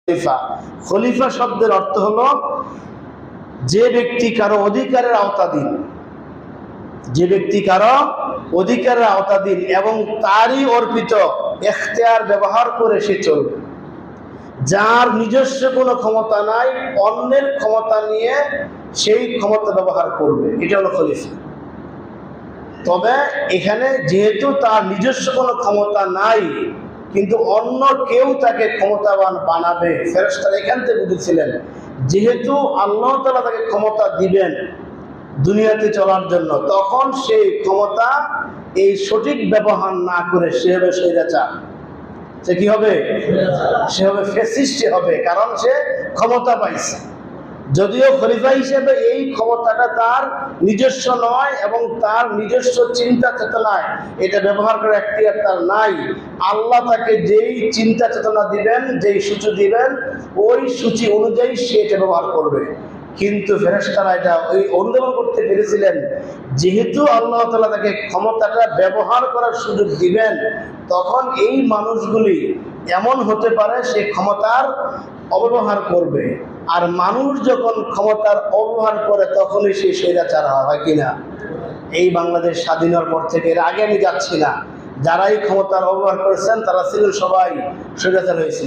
খলিফা। খলিফা শব্দের অর্থ হলো যে ব্যক্তি কারো অধিকারের আওতাধীন, যে ব্যক্তি কারো অধিকারের আওতাধীন এবং তারই অর্পিত এখতিয়ার ব্যবহার করে সে চলবে। যার নিজস্ব কোনো ক্ষমতা নাই, অন্যের ক্ষমতা নিয়ে সেই ক্ষমতা ব্যবহার করবে, এটা হলো খলিফা। তবে এখানে যেহেতু তার নিজস্ব কোনো ক্ষমতা নাই, কিন্তু অন্য কেউ তাকে ক্ষমতাবান বানাবে, ফেরেশতারা এখান থেকে বুঝেছিলেন যেহেতু আল্লাহ তাআলা তাকে ক্ষমতা দিবেন দুনিয়াতে চলার জন্য, তখন সেই ক্ষমতা এই সঠিক ব্যবহার না করে সে হবে স্বৈরাচার। সে কি হবে? সে হবে ফ্যাসিস্ট হবে, কারণ সে ক্ষমতা পাইছে। যদিও খলিফা হিসেবে এই ক্ষমতাটা তার নিজস্ব নয় এবং তার নিজস্ব চিন্তা চেতনায় এটা ব্যবহার করার এখতিয়ার তার নাই। আল্লাহ তাকে যেই চিন্তা চেতনা দিবেন, যেই সূচি দিবেন, ওই সূচি অনুযায়ী সে এটা ব্যবহার করবে। কিন্তু ফেরেশতারা এটা ওই অনুধাবন করতে পেরেছিলেন যেহেতু আল্লাহ তাআলা তাকে ক্ষমতাটা ব্যবহার করার সুযোগ দিবেন, তখন এই মানুষগুলি এমন হতে পারে সে ক্ষমতার অপব্যবহার করবে। আর মানুষ যখন ক্ষমতার অপব্যবহার করে তখনই সে স্বৈরাচার হয় কিনা? এই বাংলাদেশ স্বাধীন হওয়ার পর থেকে, এর আগে আমি যাচ্ছি না, যারাই ক্ষমতার অপব্যবহার করেছেন তারা ছিলেন সবাই স্বৈরাচার হয়েছিল।